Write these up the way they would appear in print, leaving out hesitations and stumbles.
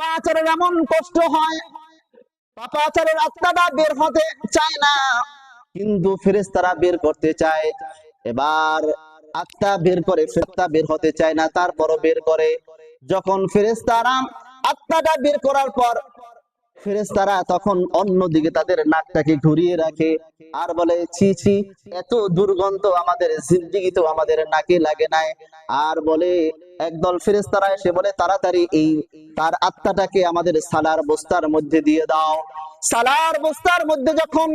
পাপাচারের এমন কষ্ট হয়, পাপাচারের আত্মাটা বের হতে চায় না, কিন্তু ফেরেশতারা বের করতে চায়। এবার আত্মা বের করে, ফেরেশতা বের হতে চায় না, তারপরও বের করে। যখন ফেরেশতারা আত্মাটা বের করার পর ফেরেশতারা তখন অন্যদিকে তাদের নাকটাকে ঘুরিয়ে রাখে আর বলে, ছি ছি, এত দুর্গন্ধ আমাদের জিন্দেগিতেও আমাদের নাকে লাগে নাই। আর বলে, একদল ফেরেশতারা এসে বলে, তাড়াতাড়ি এই তার আত্মাটাকে আমাদের সালার বস্তার মধ্যে দিয়ে দাও। সালার বস্তার মধ্যে যখন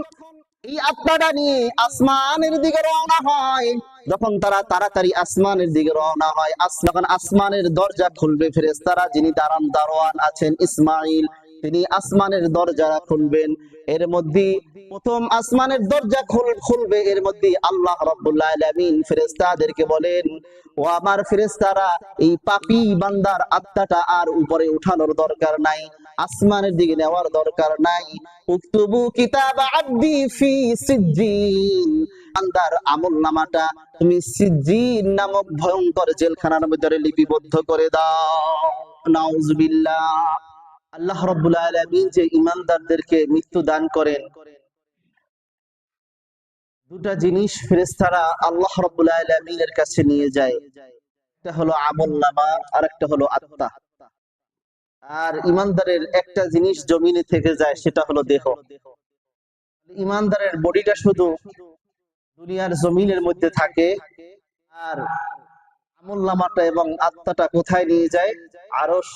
এই আত্মাটা নিয়ে আসমানের দিকে রওনা হয়, যখন তারা তাড়াতাড়ি আসমানের দিকে রওনা হয়, যখন আসমানের দরজা খুলবে, ফেরেশতারা যিনি দারোয়ান আছেন ইসমাইল, তিনি আসমানের দরজা খুলবেন। এর মধ্যে প্রথম আসমানের দরজা খুলবে, এর মধ্যে আল্লাহ রাব্বুল আলামিন ফেরেশতাদেরকে বলেন, ও আমার ফেরেশতারা, এই পাপী বান্দার আত্মাটা আর উপরে উঠানোর দরকার নাই, আসমানের দিকে নেওয়ার দরকার নাই। উকতুবু কিতাব আব্দি ফি সিজ্জিন, বান্দার আমলনামাটা তুমি সিজ্জিন নামক ভয়ঙ্কর জেলখানার ভিতরে লিপিবদ্ধ করে দাও। নাউজুবিল্লাহ। আল্লাহ রাব্বুল আলামিন যে ঈমানদারদেরকে মৃত্যু দান করেন, দুটা জিনিস ফেরেশতারা আল্লাহ রাব্বুল আলামিনের কাছে নিয়ে যায়। একটা হলো আমলনামা, আর একটা হলো আত্মা। আর ঈমানদারের একটা জিনিস জমিনে থেকে যায়, সেটা হলো দেহ। ঈমানদারের বডিটা শুধু দুনিয়ার জমিনের মধ্যে থাকে, আর আমলনামাটা এবং আত্মাটা কোথায় নিয়ে যায়? আরশ।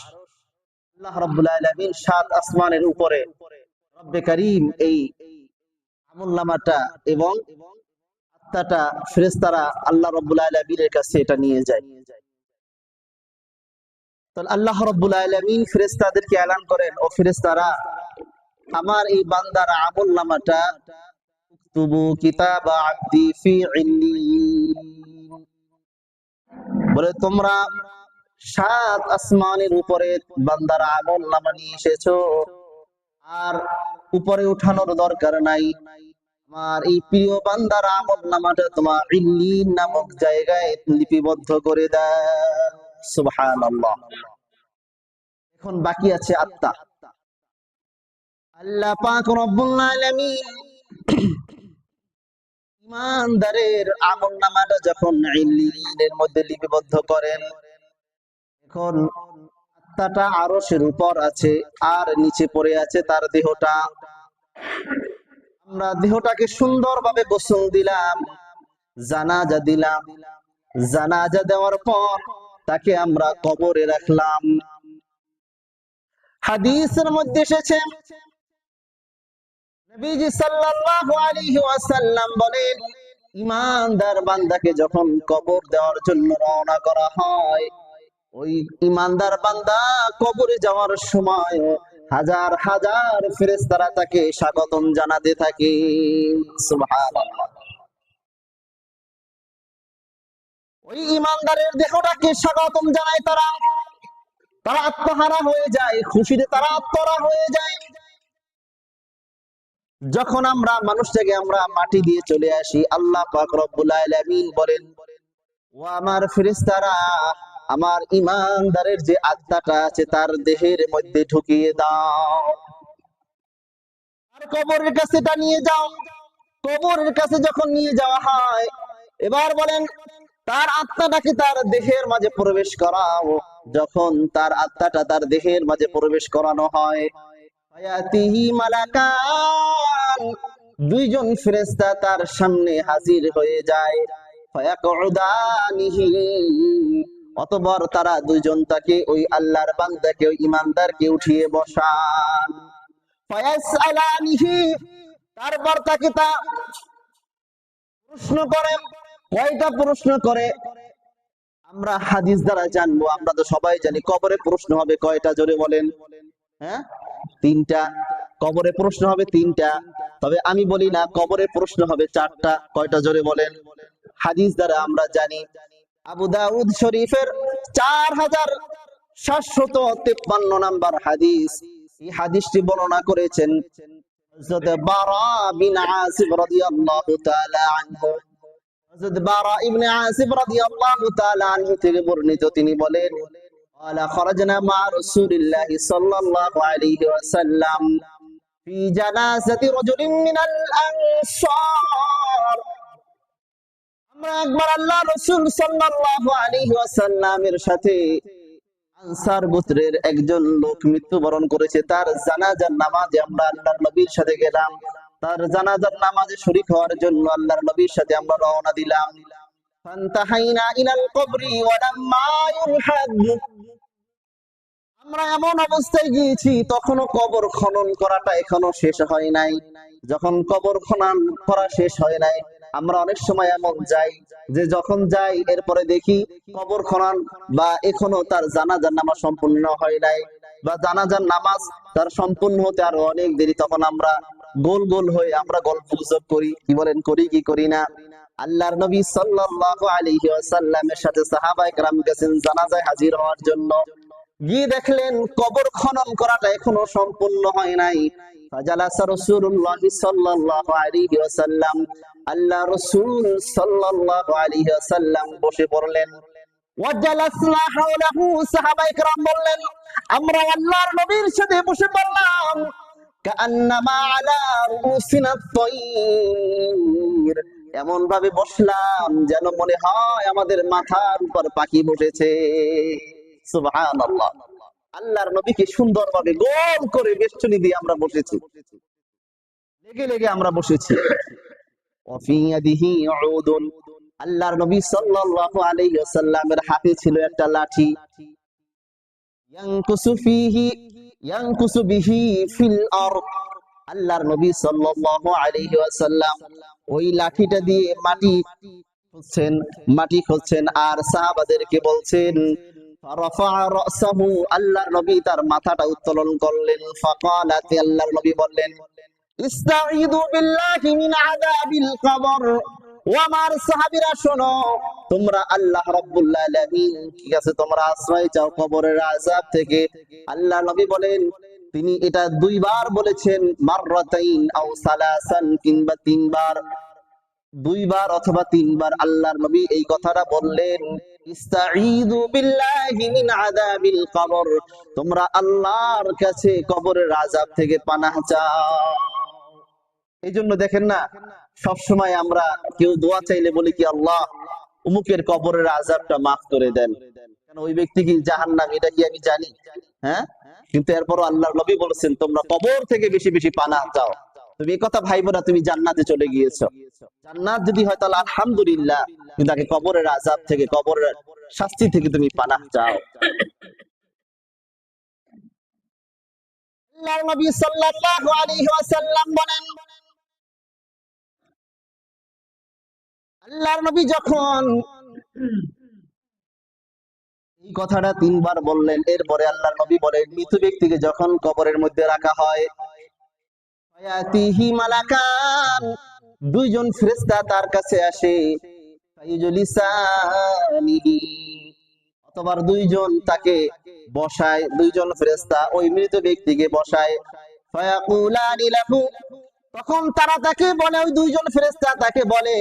আল্লাহ রাব্বুল আলামিন সাত আসমানের উপরে, রব্বে কারীম এই আমলনামাটা এবং আত্মাটা ফেরেশতারা আল্লাহ রাব্বুল আলামিনের কাছে এটা নিয়ে যায়। তো আল্লাহ রাব্বুল আলামিন ফেরেশতাদেরকে এলান করেন, ও ফেরেশতারা, আমার এই বান্দার আমলনামাটা উকতুবু কিতাবা আব্দি ফি ইল্লিয়িন, বলে তোমরা সাত আসমানের উপরে বান্দার আমলনামা নিয়ে এসেছো, আর উপরে উঠানোর দরকার নাই। আমার এই প্রিয় বান্দার আমলনামাটা তোমার ইল্লিন নামক জায়গায় লিপিবদ্ধ করে দাও। সুবহানাল্লাহ। এখন বাকি আছে আত্মা। আল্লাহ পাক রব্বুল আলামিন ঈমানদারের আমলনামাটা যখন ইল্লিনের মধ্যে লিপিবদ্ধ করেন, এখন আত্মাটা আরশের উপর আছে, আর নিচে পড়ে আছে তার দেহটা। আমরা দেহটাকে সুন্দরভাবে গোসল দিলাম, জানাজা দিলাম। জানাজা দেওয়ার পর তাকে আমরা কবরে রাখলাম। হাদিসের মধ্যে এসেছে, নবীজি সাল্লাল্লাহু আলাইহি ওয়াসাল্লাম বলেন, ঈমানদার বান্দাকে যখন কবর দেওয়ার জন্য রওনা করা হয়, ওই ঈমানদার বান্দা কবরে যাওয়ার সময় হাজার হাজার ফেরেশতারা তাকে স্বাগতম জানাতে থাকে। সুবহানাল্লাহ। ওই ঈমানদারের দেহটাকে স্বাগতম জানায় তারা, তারা আত্মহারা হয়ে যায়, খুশিতে তারা আত্মহারা হয়ে যায়। যখন আমরা মানুষটাকে আমরা মাটি দিয়ে চলে আসি, আল্লাহ পাক রব্বুল আলামিন বলেন, ও আমার ফেরেশতারা, আমার ঈমানদারের যে আত্মাটা আছে তার দেহের মধ্যে ঢুকিয়ে দাও, আর কবরের কাছে এটা নিয়ে যাও। কবরের কাছে যখন নিয়ে যাওয়া হয়, এবার বলেন, তার আত্মাটাকে তার দেহের মাঝে প্রবেশ করাও। যখন তার আত্মাটা তার দেহের মাঝে প্রবেশ করানো হয়, ফায়াতিহি মালাকান, দুইজন ফেরেশতা তার সামনে হাজির হয়ে যায়। ফায়াকউদানিহি, অতঃপর তারা দুইজন তাকে, ওই আল্লাহর বান্দাকে, ওই ঈমানদারকে উঠিয়ে বসান। ফায়াসআলানিহি, তারপর তাকে তা প্রশ্ন করে। কয়টা প্রশ্ন করে আমরা হাদিস দ্বারা জানবো। আমরা তো সবাই জানি কবরে প্রশ্ন হবে কয়টা, জোরে বলেন। হ্যাঁ, তিনটা। কবরে প্রশ্ন হবে তিনটা, তবে আমি বলি না, কবরে প্রশ্ন হবে চারটা। কয়টা, জোরে বলেন। হাদিস দ্বারা আমরা জানি, আবু দাউদ শরীফের 4753 নাম্বার হাদিস, এই হাদিসটি বর্ণনা করেছেন হযরত বারা বিন আসিব রাদিয়াল্লাহু তাআলা আনহু। হযরত বারা ইবনে আসিব রাদিয়াল্লাহু তাআলা আনহু থেকে বর্ণিত, তিনি বলেন, قال خرجنا مع رسول الله صلى الله عليه وسلم في جنازة رجل من الأنصار আমরা একবার আল্লাহ রাসূল সাল্লাল্লাহু আলাইহি ওয়াসাল্লামের সাথে আনসার গোত্রের একজন লোক মৃত্যুবরণ করেছে, তার জানাজার নামাজে আমরা আল্লাহর নবীর সাথে গেলাম। তার জানাজার নামাজে শরীক হওয়ার জন্য আল্লাহর নবীর সাথে আমরা রওনা দিলাম। ফান্তাহাইনা ইলাল কবরি ওয়া লাম্মা ইউলহাদ, আমরা এমন অবস্থায় গিয়েছি তখনও কবর খনন করাটা এখনো শেষ হয় নাই। যখন কবর খনন করা শেষ হয় নাই, আমরা অনেক সময় এমন যাই যে যখন যাই এরপরে দেখি কবর খনন বা এখনো তার জানাজার নামাজ সম্পূর্ণ হয় নাই, বা জানাজার নামাজ তার সম্পূর্ণ হতে আরো অনেক দেরি, তখন আমরা গোল গোল হয়ে আমরা গল্প গুজব করি। কি বলেন, করি কি করি না? আল্লাহর নবী সাল্লাল্লাহু আলাইহি ওয়াসাল্লামের সাথে সাহাবায়ে কেরাম গেছেন জানাজায় হাজির হওয়ার জন্য। গিয়ে দেখলেন কবর খনন করাটা এখনো সম্পূর্ণ হয় নাই। ফাজালাসা রাসূলুল্লাহ সাল্লাল্লাহু আলাইহি ওয়াসাল্লাম, আল্লাহ রাসূল সাল্লাল্লাহু আলাইহি ওয়াসাল্লাম বসে পড়লেন। ওয়াজালাসনা হাওলাহু, সাহাবায়ে কেরাম বললেন আমরা আল্লাহর নবীর সাথে বসে পড়লাম। কাআন্নামা আলা রুসিনা তায়র, এমন ভাবে বসলাম যেন মনে হয় আমাদের মাথার উপর পাখি বসেছে। সুবহানাল্লাহ, আল্লাহর নবীকে সুন্দরভাবে গোল করে বেষ্টনী দিয়ে আমরা বসেছি, লেগে লেগে আমরা বসেছি। ওয়াফি ইয়াদিহি উদুন, আল্লাহর নবী সাল্লাল্লাহু আলাইহি ওয়াসাল্লামের হাতে ছিল একটা লাঠি। ইয়ানকুসু বিহি ফিল আরদ, আল্লাহর নবী সাল্লাল্লাহু আলাইহি ওয়াসাল্লাম ওই লাঠিটা দিয়ে মাটি খুঁজছেন আর সাহাবাদেরকে বলছেন। ফারাফা রাসাহু, আল্লাহর নবী তার মাথাটা উত্তোলন করলেন। ফাকালাত, আল্লাহর নবী বললেন ইস্তাঈযু বিল্লাহি মিন আযাবিল কবর, ও আমার সাহাবীরা শোনো, তোমরা আল্লাহ রাব্বুল আলামিন কি কাছে তোমরা আশ্রয় চাও কবরের আযাব থেকে। আল্লাহর নবী বলেন, তিনি এটা দুইবার বলেছেন, মাররাতাইন আও সালাসান, কিংবা তিনবার, দুইবার অথবা তিনবার আল্লাহর নবী এই কথাটা বললেন, ইস্তাঈযু বিল্লাহি মিন আযাবিল কবর, তোমরা আল্লাহর কাছে কবরের আযাব থেকে পানাহ চাও। এই জন্য দেখেন না, সব সময় আমরা কেউ দোয়া চাইলে বলি কি, আল্লাহ উমুকের কবরের আযাবটা মাফ করে দেন, কারণ ওই ব্যক্তি কি জাহান্নামী, এটা কি আমি জানি? হ্যাঁ, কিন্তু এরপরও আল্লাহর নবী বলেছেন তোমরা কবর থেকে বেশি বেশি পানাহ চাও। তুমি এই কথা ভাইবো না তুমি জান্নাতে চলে গিয়েছো। জান্নাত যদি হয় তাহলে আলহামদুলিল্লাহ, কিন্তু আগে কবরের আযাব থেকে, কবরের শাস্তি থেকে তুমি পানাহ চাও। আল্লাহর নবী সাল্লাল্লাহু আলাইহি ওয়াসাল্লাম বলেন, আল্লাহর নবী যখন এই কথাটা তিনবার বললেন, এরপরে আল্লাহর নবী বলেন মৃত ব্যক্তিকে যখন কবরের মধ্যে রাখা হয়, ফায়াতিহি মালাকান, দুইজন ফেরেশতা তার কাছে আসে, ফায়ুজলিসানিহি, অথবা দুইজন তাকে বসায়, দুইজন ফেরেশতা ওই মৃত ব্যক্তিকে বসায়। ফায়াকুলানি লাহু, তখন তারা তাকে বলে, ওই দুইজন ফেরেশতা তাকে বলে,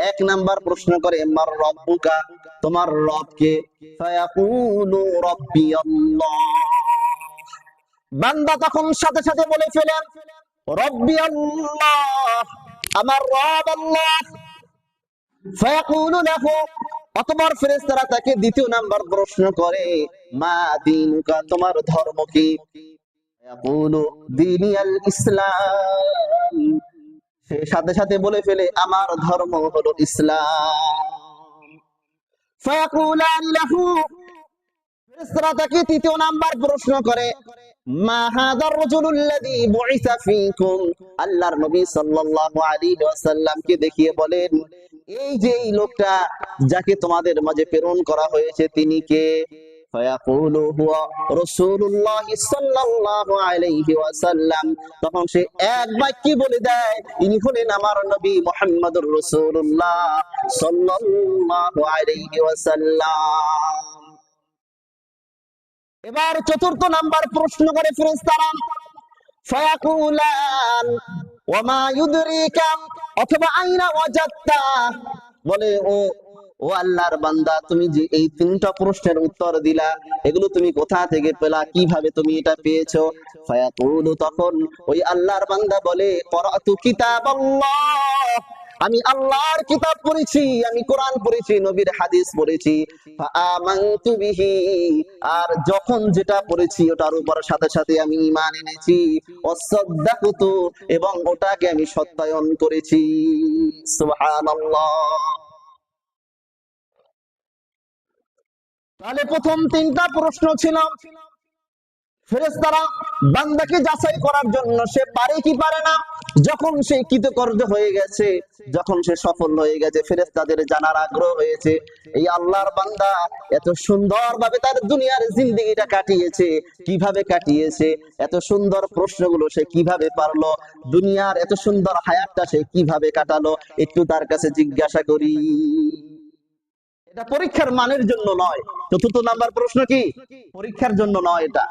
এক নাম্বার প্রশ্ন করে, মার রব্বুকা, তোমার রব কে? ফায়াকুলু রাব্বি আল্লাহ, বান্দা তখন সাথে সাথে বলে ফেলে রব্বি আল্লাহ, আমার রব আল্লাহ। ফায়াকুলু লাহু, অতঃপর ফেরেশতারা তাকে দ্বিতীয় নাম্বার প্রশ্ন করে, মা দীনুকা, তোমার ধর্ম কি? ইয়াকুলু দীনি আল ইসলাম, সে সাথে সাথে বলে ফেলে আমার ধর্ম হলো ইসলাম। ফায়াকুলানি লাহু, ফেরেশতারা তাকে তৃতীয় নাম্বার প্রশ্ন করে, মা হাদার রাজুলুল্লাযী বুইসা ফীকুম, আল্লাহর নবী সাল্লাল্লাহু আলাইহি ওয়াসাল্লামকে দেখিয়ে বলেন, এই যে এই লোকটা যাকে তোমাদের মাঝে প্রেরণ করা হয়েছে তিনি কে? ফায়াকুলু হুয়া রাসূলুল্লাহ সাল্লাল্লাহু আলাইহি ওয়াসাল্লাম, তখন সে এক বাক্যে বলে দেয়, ইনি হলেন আমার নবী মুহাম্মদুর রাসূলুল্লাহ সাল্লাল্লাহু আলাইহি ওয়াসাল্লাম। এবার চতুর্থ নাম্বার প্রশ্ন করে ফেরেশতারা, ফায়াকুলান ওয়া মা ইউদরিকা, অথবা আইনা ওয়াজাদতা, বলে ও ও আল্লাহর বান্দা, তুমি যে এই তিনটা প্রশ্নের উত্তর দিলা, এগুলো তুমি কোথা থেকে পেলা, কিভাবে তুমি এটা পেয়েছো? ফায়াকুলু, তখন ওই আল্লাহর বান্দা বলে, ক্বরাতু কিতাবাল্লাহ, আমি আল্লাহর কিতাব পড়েছি, আমি কোরআন পড়েছি, নবীর হাদিস পড়েছি। ফাআমানতু বিহি, আর যখন যেটা পড়েছি ওটার উপর সাথে সাথে আমি ঈমান এনেছি। ওয়াসাদ্দাকতু, এবং ওটাকে আমি সত্যায়ন করেছি। সুবহানাল্লাহ। তাহলে প্রথম তিনটা প্রশ্ন ছিল ফেরেশতারা বান্দাকে যাচাই করার জন্য, সে পারে কি পারে না। যখন সে কৃতকার্য হয়ে গেছে, যখন সে সফল হয়ে গেছে, ফেরেশতাদের জানার আগ্রহ হয়েছে এই আল্লাহর বান্দা এত সুন্দরভাবে তার দুনিয়ার জিন্দেগিটা কাটিয়েছে, কিভাবে কাটিয়েছে, এত সুন্দর প্রশ্নগুলো সে কিভাবে পারলো, দুনিয়ার এত সুন্দর হায়াতটা সে কিভাবে কাটালো, একটু তার কাছে জিজ্ঞাসা করি। এটা পরীক্ষার মানের জন্য নয়। চতুর্থ নাম্বার প্রশ্ন কি? পরীক্ষার জন্য নয়, এটা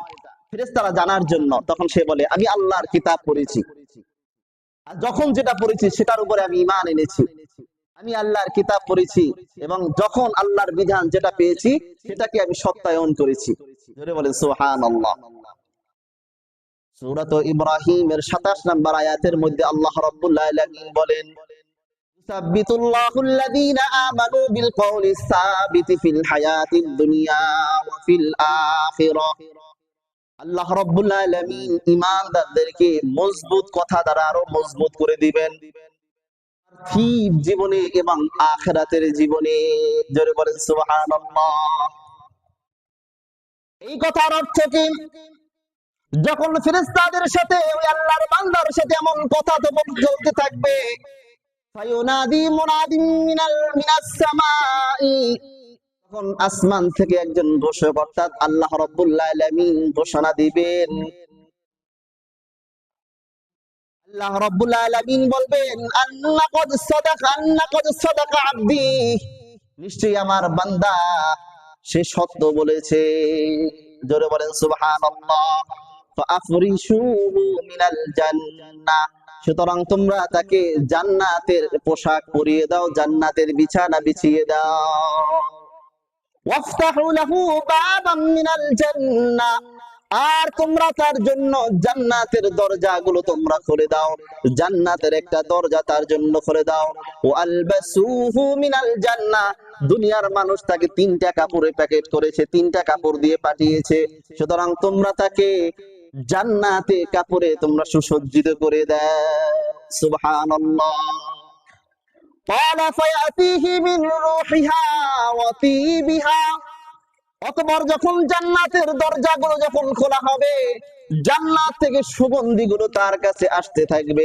ফেরেশতারা জানার জন্য। তখন সে বলে, আমি আল্লাহর কিতাব পড়েছি, আর যখন যেটা পড়েছি সেটার উপরে আমি ঈমান এনেছি। আমি আল্লাহর কিতাব পড়েছি এবং যখন আল্লাহর বিধান যেটা পেয়েছি সেটাকে আমি সত্যায়ন করেছি। জোরে বলেন সুবহানাল্লাহ। সূরা ইব্রাহিমের 27 নম্বর আয়াতের মধ্যে আল্লাহ রাব্বুল আলামিন বলেন, ইউসাব্বিতুল্লাহুল্লাযীনা আমানু বিল কওলিস সাবিতি ফিল হায়াতিদ দুনিয়া ওয়া ফিল আখিরাহ। আল্লাহ রাব্বুল আলামিন ঈমানদারদেরকে মজবুত কথা দ্বারা আরো মজবুত করে দিবেন, পার্থিব জীবনে এবং আখিরাতের জীবনে। জোরে বলেন সুবহানাল্লাহ। এই কথার অর্থ কি? যখন ফেরেশতাদের সাথে ওই আল্লাহর বান্দার সাথে এমন কথা তো চলতে থাকবে, ফায়ুনাদি মুনাদিম মিনাস সামাই, তখন আসমান থেকে একজন ঘোষক অর্থাৎ আল্লাহ রাব্বুল আলামিন ঘোষণা দিবেন। আল্লাহ রাব্বুল আলামিন বলবেন, আন্না কদ সাদাকা আবদি, নিশ্চয়ই আমার বান্দা সে সত্য বলেছে। জোরে বলেন সুবহানাল্লাহ। ফাআফরিশুহু মিনাল জান্নাহ, সুতরাং তোমরা তাকে জান্নাতের পোশাক পরিয়ে দাও, জান্নাতের বিছানা বিছিয়ে দাও। ওয়াফতাহু লাহু বাবাম মিনাল জান্নাহ, আর তোমরা তার জন্য জান্নাতের দরজাগুলো তোমরা খুলে দাও, জান্নাতের একটা দরজা তার জন্য খুলে দাও। ওয়া আলবাসুহু মিনাল জান্নাহ, দুনিয়ার মানুষ তাকে 3টা কাপড়ে প্যাকেট করেছে, 3টা কাপড় দিয়ে পাঠিয়েছে, সুতরাং তোমরা তাকে জান্নাতে কাপড়ে তোমরা সুসজ্জিত করে দাও। সুবহানাল্লাহ। ক্বালা ফায়াতিহি মিন রূহিহা ওয়া তিবিহা, অতঃপর যখন জান্নাতের দরজাগুলো যখন খোলা হবে, জান্নাত থেকে সুগন্ধিগুলো তার কাছে আসতে থাকবে,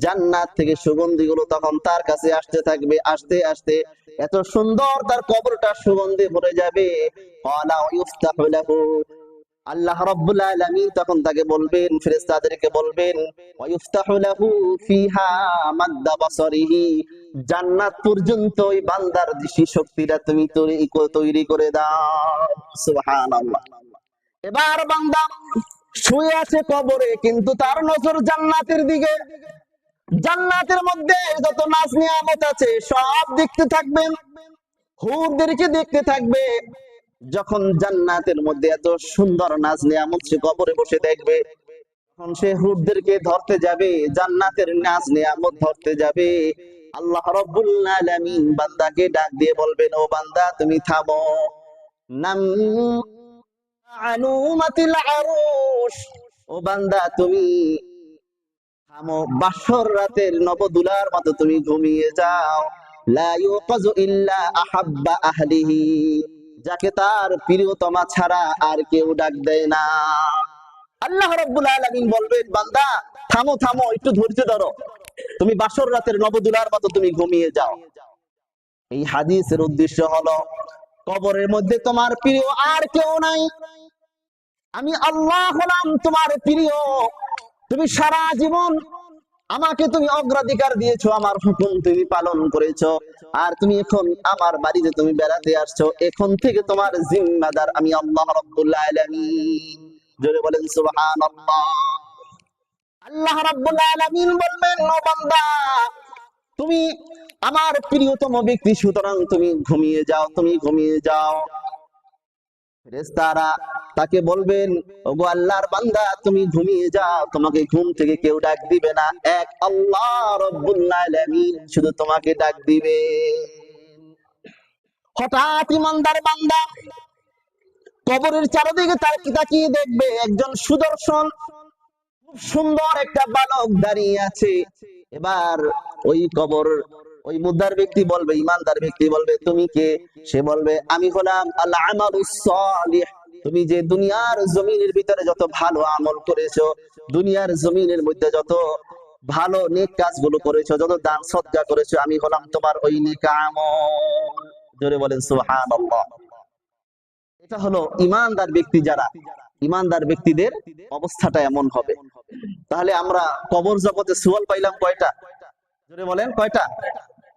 জান্নাত থেকে সুগন্ধিগুলো তখন তার কাছে আসতে থাকবে, আসতে আসতে এত সুন্দর তার কবরটা সুগন্ধে ভরে যাবে। ক্বালা ইফতাহু লাহু, আল্লাহ রাব্বুল আলামিন তখন তাকে বলবেন, ফেরেশতাদেরকে বলবেন, ওয়া ইফতাহু লাহু ফিহা মাদ্দা বাসারিহি, জান্নাত পর্যন্ত ওই বান্দার দৃষ্টি শক্তিটা তুমি তৈরি করে দাও। সুবহানাল্লাহ। এবার বান্দা শুয়ে আছে কবরে, কিন্তু তার নজর জান্নাতের দিকে। জান্নাতের মধ্যে যত নাজ নিয়ামত আছে সব দেখতে থাকবে, হুরদেরকে দেখতে থাকবে। যখন জান্নাতের মধ্যে এত সুন্দর নাজ নিয়ামত সে কবরে বসে দেখবে, তখন সে হুরদেরকে ধরতে যাবে, জান্নাতের নাজ নিয়ামত ধরতে যাবে। আল্লাহ রাব্বুল আলামিন বান্দাকে ডাক দিয়ে বলবেন, ও বান্দা তুমি থামো। নাম আনুমাতিল আরুশ, ও বান্দা তুমি থামো, বাসর রাতের নবদুলার মতো তুমি ঘুমিয়ে যাও। লা ইউকাযু ইল্লা আহাব্বা আহলিহি, যাকে তার প্রিয়তমা ছাড়া আর কেউ ডাক দেয় না। আল্লাহ রাব্বুল আলামিন বলবেন, বান্দা থামো থামো, একটু ধৈর্য ধরো, তুমি বাসর রাতের নবদুলার মতো তুমি ঘুমিয়ে যাও। এই হাদিসের উদ্দেশ্য হলো, কবরের মধ্যে তোমার প্রিয় আর কেউ নাই, আমি আল্লাহ হলাম তোমার প্রিয়। তুমি সারা জীবন আমাকে তুমি অগ্রাধিকার দিয়েছো, আমার হুকুম তুমি পালন করেছো, আর তুমি এখন আমার বাড়িতে তুমি বেড়াতে আসছো, এখন থেকে তোমার জিম্মাদার আমি আল্লাহ রাব্বুল আলামিন। জোরে বলেন সুবহানাল্লাহ। আল্লাহ রাব্বুল আলামিন বলবেন, ও বান্দা তুমি আমার প্রিয়তম ব্যক্তি, সুতরাং তুমি ঘুমিয়ে যাও, তুমি ঘুমিয়ে যাও। ফেরেশতারা তাকে বলবেন, ওগো আল্লাহর বান্দা তুমি ঘুমিয়ে যাও, তোমাকে ঘুম থেকে কেউ ডাক দিবে না, এক আল্লাহ রব্বুল আলামিন শুধু তোমাকে ডাক দিবে। হঠাৎ ইমানদার বান্দা কবরের চারদিকে তাকিয়ে দেখবে একজন সুদর্শন খুব সুন্দর একটা বালক দাঁড়িয়ে আছে। এবার ওই মুদ্দার ব্যক্তি বলবে, ইমানদার ব্যক্তি বলবে, তুমি কে? সে বলবে, আমি হলাম আল আমালুস সালিহ। তুমি যে দুনিয়ার জমিনের ভিতরে যত ভালো আমল করেছো, দুনিয়ার জমিনের মধ্যে যত ভালো নেক কাজগুলো করেছো, যত দান সদকা করেছো, আমি হলাম তোমার ওই নেক আমল। জোরে বলেন সুবহানাল্লাহ। এটা হলো ইমানদার ব্যক্তি। যারা ইমানদার ব্যক্তিদের অবস্থাটা এমন হবে। তাহলে আমরা কবর জগতে সুয়াল পাইলাম কয়টা? জোরে বলেন কয়টা?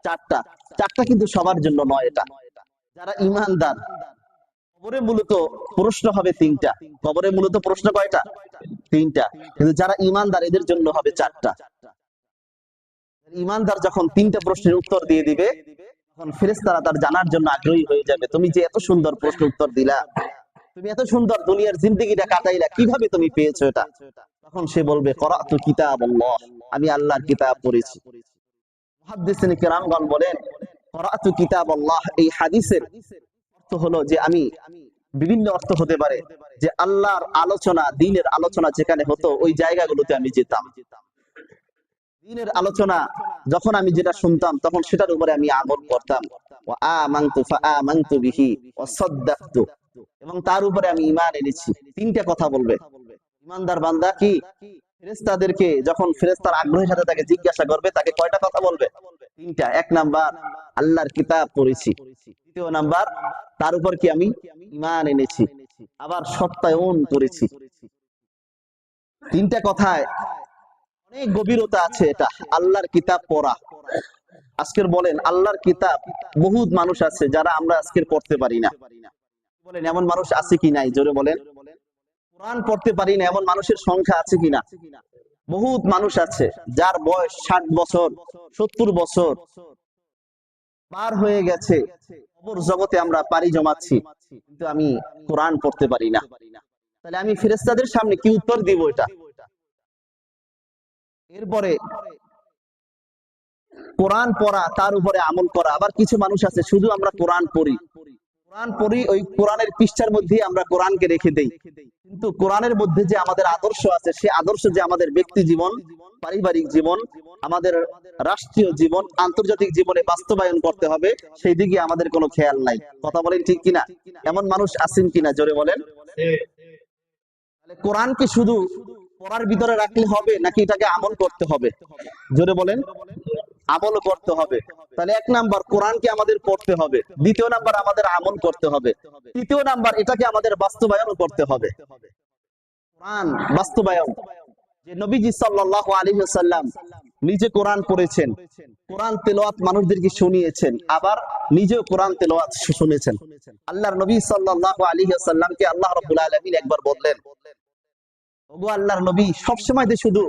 চারটা। চারটা কিন্তু সবার জন্য নয়। এটা যারা ইমানদার, কবরে মূলত প্রশ্ন হবে তিনটা। কবরে মূলত প্রশ্ন কয়টা? তিনটা। কিন্তু যারা ইমানদার এদের জন্য হবে চারটা। ইমানদার যখন তিনটা প্রশ্নের উত্তর দিয়ে দিবে, তখন ফেরেশতারা তার জানার জন্য আগ্রহী হয়ে যাবে, তুমি যে এত সুন্দর প্রশ্ন উত্তর দিলা, তুমি এত সুন্দর দুনিয়ার জিন্দেগিটা কাটাইলা, কিভাবে তুমি পেয়েছো এটা? তখন সে বলবে, করাতু কিতাবাল্লাহ, আমি আল্লাহর কিতাব পড়েছি। মুহাদ্দিসিন কিরামগণ বলেন, করাতু কিতাবাল্লাহ এই হাদিসের অর্থ হলো যে আমি, বিভিন্ন অর্থ হতে পারে যে আল্লাহর আলোচনা, দ্বীনের আলোচনা যেখানে হতো ওই জায়গাগুলোতে আমি যেতাম। দ্বীনের আলোচনা যখন আমি যেটা শুনতাম তখন সেটার উপরে আমি আমল করতাম। ওয়া আমানতু ফাআমানতু বিহি ওয়া সাদ্দাকতু, এবং তার উপরে আমি ঈমান এনেছি। তিনটা কথা বলবে ইমানদার বান্দা। কি? ফেরেশতাদেরকে যখন ফেরেশতার আগ্রহের সাথে তাকে জিজ্ঞাসা করবে, তাকে কয়টা কথা বলবে? তিনটা। এক নাম্বার, আল্লাহর কিতাব পড়েছি। দ্বিতীয় নাম্বার, তার উপর কি আমি ঈমান এনেছি, আবার সত্যায়ন করেছি। তিনটা কথায় অনেক গভীরতা আছে। এটা আল্লাহর কিতাব পড়া। আজকের বলেন আল্লাহর কিতাব বহুত মানুষ আছে যারা আমরা আজকের পড়তে পারি না। বলেন এমন মানুষ আছে কি নাই? জোরে বলেন। কোরআন পড়তে পারি না এমন মানুষের সংখ্যা আছে কিনা? বহুত মানুষ আছে যার বয়স 60 বছর 70 বছর পার হয়ে গেছে, কবর জগতে আমরা পাড়ি জমাচ্ছি, কিন্তু আমি কোরআন পড়তে পারি না। তাহলে আমি ফেরেশতাদের সামনে কি উত্তর দিব এটা? এরপরে কোরআন পড়া, তার উপরে আমল করা। আবার কিছু মানুষ আছে শুধু আমরা কোরআন পড়ি, ওই কোরআনের পৃষ্ঠার মধ্যে আমরা কোরআনকে রেখে দেই, কিন্তু কোরআনের মধ্যে যে আমাদের আদর্শ আছে, সে আদর্শ যে আমাদের ব্যক্তি জীবন, পারিবারিক জীবন, আমাদের রাষ্ট্রীয় জীবন, আন্তর্জাতিক জীবনে বাস্তবায়ন করতে হবে, সেই দিকে আমাদের কোনো খেয়াল নাই। কথা বলেন ঠিক কিনা? এমন মানুষ আছেন কিনা? জোরে বলেন। তাহলে কোরআনকে শুধু পড়ার ভিতরে রাখলে হবে নাকি এটাকে আমল করতে হবে? জোরে বলেন। আমল করতে হবে। তাহলে এক নাম্বার, কোরআনকে আমাদের পড়তে হবে। দ্বিতীয় নাম্বার, আমাদের আমল করতে হবে। তৃতীয় নাম্বার, এটাকে আমাদের বাস্তবায়ন করতে হবে। কোরআন বাস্তবায়ন, যে নবীজি সাল্লাল্লাহু আলাইহি ওয়াসাল্লাম নিজে কোরআন পড়েছেন, কোরআন তেলাওয়াত মানুষদেরকে শুনিয়েছেন, আবার নিজেও কোরআন তেলাওয়াত শুনেছেন। আল্লাহর নবী সাল্লাল্লাহু আলাইহি ওয়াসাল্লামকে আল্লাহ রাব্বুল আলামিন একবার বললেন, ওগো আল্লাহর নবী, সব সময় যে শুধু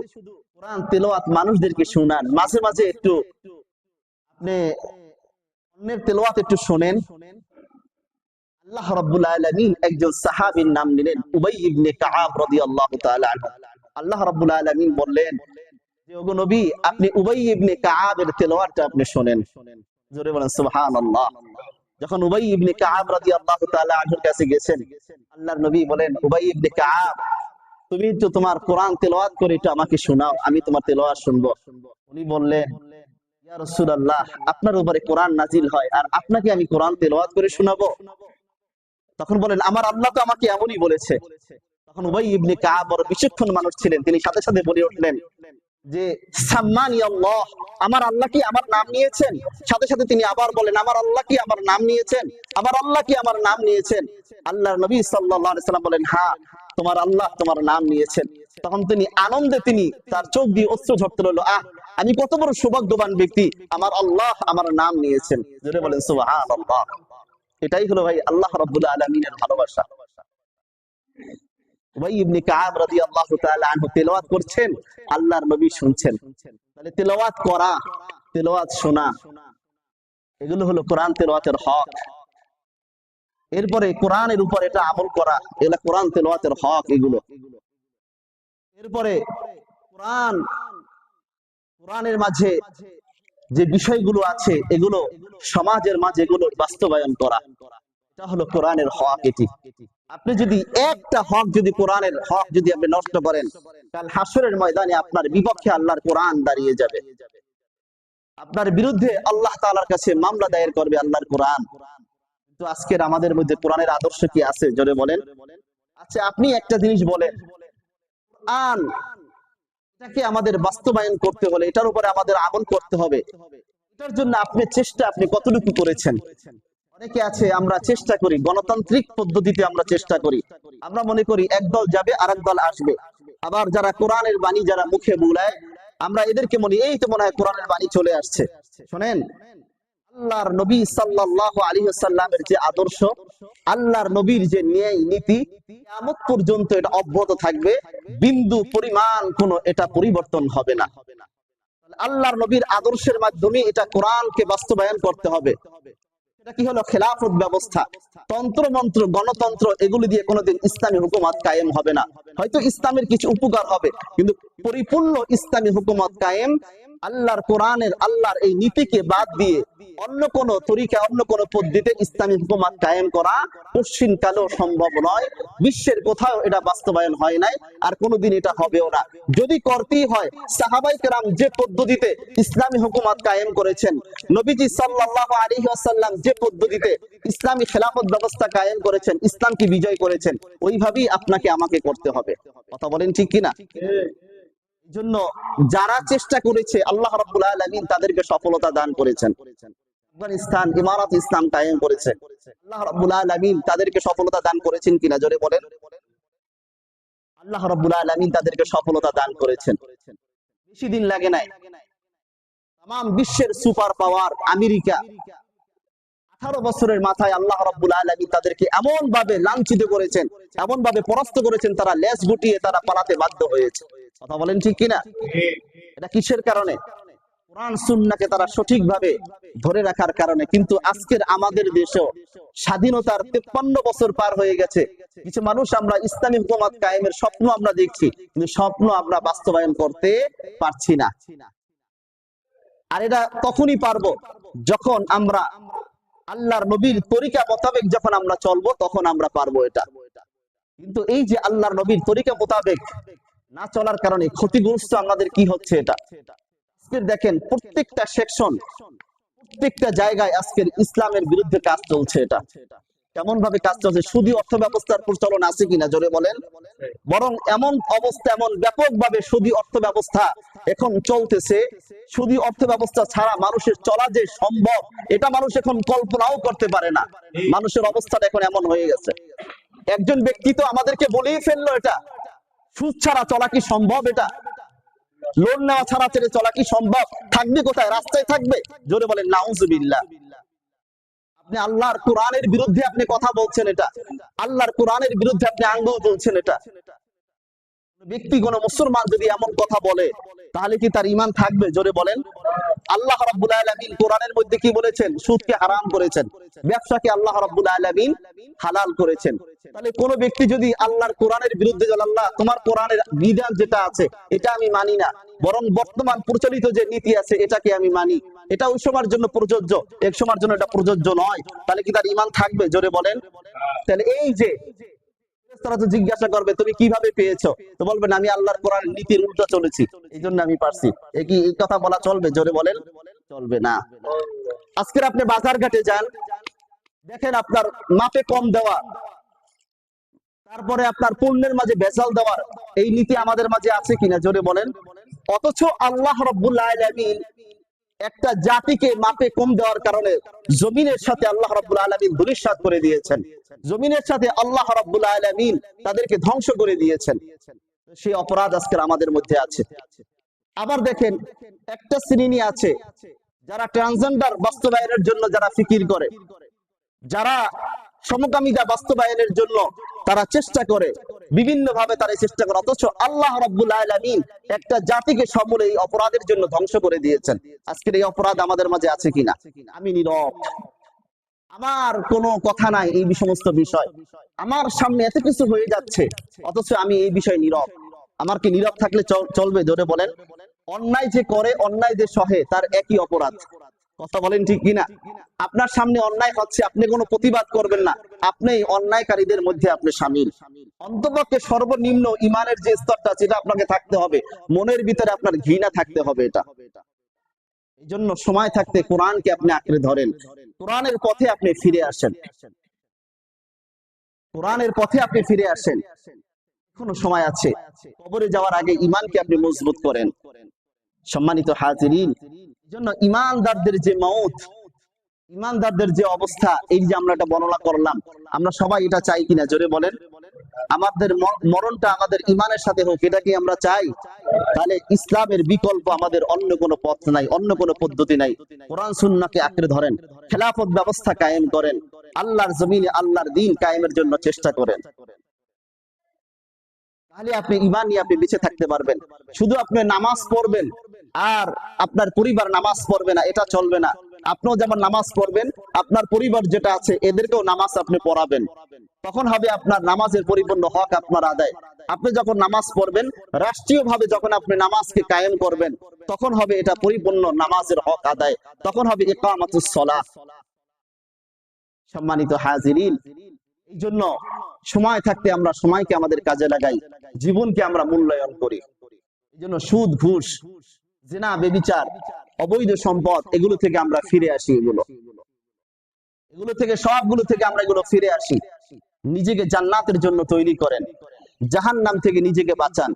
কোরআন তেলাওয়াত মানুষদেরকে শোনান, মাঝে মাঝে একটু আপনি অন্যের তেলাওয়াত একটু শোনেন। আল্লাহ রাব্বুল আলামিন একজন সাহাবীর নাম নিলেন, উবাই ইবনে কাআব রাদিয়াল্লাহু তাআলা আনহু। আল্লাহ রাব্বুল আলামিন বললেন যে ওগো নবী, আপনি উবাই ইবনে কাআবের তেলাওয়াতটা আপনি শোনেন। জোরে বলেন সুবহানাল্লাহ। যখন উবাই ইবনে কাআব রাদিয়াল্লাহু তাআলা আনহুর কাছে গেছেন, আল্লাহর নবী বলেন, উবাই ইবনে কাআব, তুমি তো তোমার কোরআন তেলাওয়াত করে একটু আমাকে শোনাও, আমি তোমার তেলাওয়াত শুনবো। উনি বললেন, ইয়া রাসূলুল্লাহ, আপনার উপরে কোরআন নাজিল হয় আর আপনাকে আমি কোরআন তেলাওয়াত করে শোনাবো? তখন বলেন, আমার আল্লাহ তো আমাকে এমনই বলেছে। তখন উবাই ইবনে কাআব বড় বিচক্ষণ মানুষ ছিলেন, তিনি সাথে সাথে বলে উঠলেন যে সাম্মানি আল্লাহ, আমার আল্লাহ কি আমার নাম নিয়েছেন? সাথে সাথে তিনি আবার বলেন, আমার আল্লাহ কি আমার নাম নিয়েছেন? আমার আল্লাহ কি আমার নাম নিয়েছেন? আল্লাহর নবী সাল্লাল্লাহু আলাইহি সাল্লাম বলেন, হ্যাঁ, তোমার আল্লাহ তোমার নাম নিয়েছেন। তখন তিনি আনন্দে তার চোখ দিয়ে অশ্রু ঝরতে লাগলো, আমি কত বড় সৌভাগ্যবান ব্যক্তি, আমার আল্লাহ আমার নাম নিয়েছেন। জোরে বলেন সুবহানাল্লাহ। এটাই হলো ভাই আল্লাহ রাব্বুল আলামিনের ভালোবাসা। উবাই ইবনে কাআব রাদিয়াল্লাহু তাআলা আনহু তেলাওয়াত করছেন, আল্লাহর নবী শুনছেন। তাহলে তেলাওয়াত করা তেলাওয়াত শোনা, এগুলো হলো কোরআন তেলাওয়াতের হক। এরপরে কোরআনের উপর এটা আমল করা, এগুলো কোরআন তেলাওয়াতের হক এগুলো। এরপরে কোরআনের মাঝে যে বিষয়গুলো আছে এগুলো সমাজের মাঝে এগুলো বাস্তবায়ন করা, এটা হলো কোরআনের হক। এটি আপনি যদি একটা হক, যদি কোরআনের হক যদি আপনি নষ্ট করেন, কাল হাসরের ময়দানে আপনার বিপক্ষে আল্লাহর কোরআন দাঁড়িয়ে যাবে, আপনার বিরুদ্ধে আল্লাহ তাআলার কাছে মামলা দায়ের করবে আল্লাহর কোরআন। কিন্তু আজকের আমাদের মধ্যে কোরআনের আদর্শ কি আছে জোরে বলেন? আচ্ছা, আপনি একটা জিনিস বলেন, কোরআন এটাকে আমাদের বাস্তবায়ন করতে হলে এটার উপরে আমাদের আমল করতে হবে, এটার জন্য আপনি চেষ্টা আপনি কতটুকু করেছেন? অনেকে আছে আমরা চেষ্টা করি গণতান্ত্রিক পদ্ধতিতে, আমরা চেষ্টা করি, আমরা মনে করি একদল যাবে আর একদল আসবে। আবার যারা কোরআনের বাণী যারা মুখে বুলায়, আমরা এদেরকে মনে এই তো মনে হয় কোরআনের বাণী চলে আসছে। শোনেন, আল্লাহর নবী সাল্লাল্লাহু আলাইহি ওয়াসাল্লামের যে আদর্শ, আল্লাহর নবীর যে ন্যায় নীতি, কিয়ামত পর্যন্ত এটা অব্যাহত থাকবে, বিন্দু পরিমাণ কোনো এটা পরিবর্তন হবে না। আল্লাহর নবীর আদর্শের মাধ্যমে এটা কোরআনকে বাস্তবায়ন করতে হবে। এটা কি হলো? খেলাফত ব্যবস্থা, তন্ত্র মন্ত্র গণতন্ত্র এগুলি দিয়ে কোনোদিন ইসলামী হুকুমত কায়েম হবে না। হয়তো ইসলামের কিছু উপকার হবে, কিন্তু পরিপূর্ণ ইসলামী হুকুমত কায়েম আল্লাহর কোরআনের আল্লাহর এই নীতিকে বাদ দিয়ে অন্য কোন তরিকা অন্য কোন পদ্ধতিতে ইসলামী হুকুমত কায়েম করা কঠিন কালেও সম্ভব নয়। বিশ্বের কোথাও এটা বাস্তবায়ন হয় নাই, আর কোনোদিন এটা হবেও না। যদি করতেই হয়, সাহাবায়ে কেরাম যে পদ্ধতিতে ইসলামী হুকুমত কায়েম করেছেন, নবীজি সাল্লাল্লাহু আলাইহি ওয়াসাল্লাম যে পদ্ধতিতে ইসলামী খেলাফত ব্যবস্থা কায়েম করেছেন, ইসলামকে বিজয় করেছেন, ওইভাবেই আপনাকে আমাকে করতে হবে। কথা বলেন ঠিক কিনা? জন্য যারা চেষ্টা করেছে আল্লাহ রাব্বুল আলামিন তাদেরকে সফলতা দান করেছেন। আফগানিস্তান ইমারত ইসলাম কায়েম করেছে, আল্লাহ রাব্বুল আলামিন তাদেরকে সফলতা দান করেছেন কিনা জোরে বলেন? আল্লাহ রাব্বুল আলামিন তাদেরকে সফলতা দান করেছেন। বেশি দিন লাগে নাই, তাম বিশ্বের সুপার পাওয়ার আমেরিকা 18 বছরের মাথায় আল্লাহ রাব্বুল আলামিন তাদেরকে এমন ভাবে লাঞ্ছিত করেছেন, এমন ভাবে পরাস্ত করেছেন, তারা লেজ গুটিয়ে তারা পালাতে বাধ্য হয়েছে। কথা বলেন ঠিক কিনা? এটা কিসের কারণে? কোরআন সুন্নাহকে তারা সঠিকভাবে ধরে রাখার কারণে। কিন্তু আজকের আমাদের দেশেও স্বাধীনতার 53 বছর পার হয়ে গেছে, কিছু মানুষ আমরা ইসলামী হুকুমত কায়েমের স্বপ্ন আমরা দেখছি, কিন্তু স্বপ্ন আমরা বাস্তবায়ন করতে পারছি না। আর এটা তখনই পারবো যখন আমরা আল্লাহর নবীর তরিকা মোতাবেক যখন আমরা চলবো, তখন আমরা পারবো এটা। কিন্তু এই যে আল্লাহর নবীর তরিকা মোতাবেক না চলার কারণে ক্ষতিগ্রস্ত আমাদের কি হচ্ছে? এটা দেখেন, প্রত্যেকটা সেকশন, প্রত্যেকটা জায়গায় আজকের ইসলামের বিরুদ্ধে কাজ চলছে। এটা কেমন ভাবে কাজ চলছে? সুদী অর্থ ব্যবস্থার প্রচলন আছে কিনা জোরে বলেন? বরং এমন অবস্থা, এমন ব্যাপকভাবে সুদী অর্থ ব্যবস্থা এখন চলতেছে, সুদী অর্থ ব্যবস্থা ছাড়া মানুষের চলা যে সম্ভব, এটা মানুষ এখন কল্পনাও করতে পারে না। মানুষের অবস্থাটা এখন এমন হয়ে গেছে। একজন ব্যক্তি তো আমাদেরকে বলেই ফেললো, এটা সুদ ছাড়া চলা কি সম্ভব? এটা লোন নেওয়া ছাড়া ছেড়ে চলা কি সম্ভব? থাকবে কোথায়? রাস্তায় থাকবে। জোরে বলেন নাউজুবিল্লাহ। আপনি আল্লাহর কোরআনের বিরুদ্ধে আপনি কথা বলছেন, এটা আল্লাহর কোরআনের বিরুদ্ধে আপনি আঙ্গুল তুলছেন। এটা ব্যক্তি, কোন মুসলমান যদি এমন কথা বলে, তাহলে কি তার ঈমান থাকবে? জোরে বলেন। আল্লাহ রাব্বুল আলামিন কোরআনের মধ্যে কি বলেছেন? সুদকে হারাম করেছেন, ব্যবসাকে আল্লাহ রাব্বুল আলামিন হালাল করেছেন। তাহলে কোন ব্যক্তি যদি আল্লাহর কোরআনের বিরুদ্ধে বলে, আল্লাহ তোমার কোরআনের বিধান যেটা আছে এটা আমি মানি না, বরং বর্তমান প্রচলিত যে নীতি আছে এটাকে আমি মানি, এটা ওই সময়ের জন্য প্রযোজ্য, এক সময়ের জন্য এটা প্রযোজ্য নয়, তাহলে কি তার ঈমান থাকবে? জোরে বলেন। তাহলে এই যে তারা তো জিজ্ঞাসা করবে তুমি কিভাবে পেয়েছো, তো বলবেন আমি আল্লাহর কোরআনের নীতির উল্টো চলেছি, এই জন্য আমি পারছি। এই কথা বলা চলবে? জোরে বলেন। চলবে না। আজকে আপনি বাজার ঘাটে যান, দেখেন আপনার মাপে কম দেওয়া, তারপরে আপনার পণ্যের মাঝে ভেজাল দেওয়ার এই নীতি আমাদের মাঝে আছে কিনা জোরে বলেন। অথচ আল্লাহ রাব্বুল আলামিন একটা জাতিকে মাপে কম দেওয়ার কারণে জমিনের সাথে আল্লাহ রাব্বুল আলামিন ধূলিসাৎ করে দিয়েছেন, জমিনের সাথে আল্লাহ রাব্বুল আলামিন তাদেরকে ধ্বংস করে দিয়েছেন। সেই অপরাধ আজকে আমাদের মধ্যে আছে। আবার দেখেন, একটা শ্রেণী আছে যারা ট্রান্সজেন্ডার বাস্তবায়নের জন্য যারা ফিকির করে, যারা সমকামিতা বাস্তবায়নের জন্য তারা চেষ্টা করে, বিভিন্ন ভাবে তারা চেষ্টা করে, অথচ আল্লাহ রাব্বুল আলামিন একটা জাতিকে সমূলে এই অপরাধের জন্য ধ্বংস করে দিয়েছেন। আজকের এই অপরাধ আমাদের মাঝে আছে কিনা? আমি নীরব, আমার কোনো কথা নাই এই সমস্ত বিষয়, আমার সামনে এত কিছু হয়ে যাচ্ছে অথচ আমি এই বিষয়ে নীরব। আমার কি নীরব থাকলে চলবে? জোরে বলেন। অন্যায় যে করে, অন্যায় যে সহে, তার একই অপরাধ। কথা বলেন ঠিক কিনা? আপনার সামনে অন্যায় হচ্ছে, আপনি কোনো প্রতিবাদ করবেন না, আপনি অন্যায়কারীদের মধ্যে আপনি শামিল। অন্তপক্ষে সর্বনিম্ন ইমানের যে স্তরটা, সেটা আপনাকে থাকতে হবে, মনের ভিতরে আপনার ঘৃণা থাকতে হবে। এটা এই জন্য সময় থাকতে কোরআনকে আপনি আঁকড়ে ধরেন, কোরআনের পথে আপনি ফিরে আসেন, কোরআনের পথে আপনি ফিরে আসেন। এখনো সময় আছে, কবরে যাওয়ার আগে ইমানকে আপনি মজবুত করেন। সম্মানিত হাজিরিন, জন্য ইমানদারদের যে মওত, ইমানদারদের যে অবস্থা, এই যে আমরা এটা বর্ণনা করলাম, আমরা সবাই এটা চাই কিনা? জোরে বলেন। আমাদের মরণটা আমাদের ইমানের সাথে হোক, এটা কি আমরা চাই? তাহলে ইসলামের বিকল্প আমাদের অন্য কোনো পথ নাই, অন্য কোনো পদ্ধতি নাই। কোরআন সুন্নাহকে আঁকড়ে ধরেন, খেলাফত ব্যবস্থা কায়েম করেন, আল্লাহর জমিনে আল্লাহর দ্বীন কায়েমের জন্য চেষ্টা করেন। তাহলে আপনি ঈমান নিয়ে আপনি বেঁচে থাকতে পারবেন। শুধু আপনি নামাজ পড়বেন আর আপনার পরিবার নামাজ পড়বে না, এটা চলবে না। আপনিও যেমন নামাজ পড়বেন, আপনার পরিবার যেটা আছে এদেরকেও নামাজ আপনি পড়াবেন, তখন হবে আপনার নামাজের পরিপূর্ণ হক আপনার আদায়। আপনি যখন নামাজ পড়বেন, রাষ্ট্রীয়ভাবে যখন আপনি নামাজকে কায়েম করবেন, তখন হবে এটা পরিপূর্ণ নামাজের হক আদায়, তখন হবে ইকামাতুস সালাহ। সম্মানিত হাজিরিন, এই জন্য সময় থাকতে আমরা সময়কে আমাদের কাজে লাগাই, জীবনকে আমরা মূল্যায়ন করি। এই জন্য সুদ, ঘুষ, জিনা, ব্যভিচার, অবৈধ সম্পদ, এগুলো থেকে আমরা ফিরে আসি। এগুলো থেকে, সবগুলো থেকে আমরা এগুলো ফিরে আসি। নিজেকে জান্নাতের জন্য তৈরি করেন, জাহান্নাম থেকে নিজেকে বাঁচান।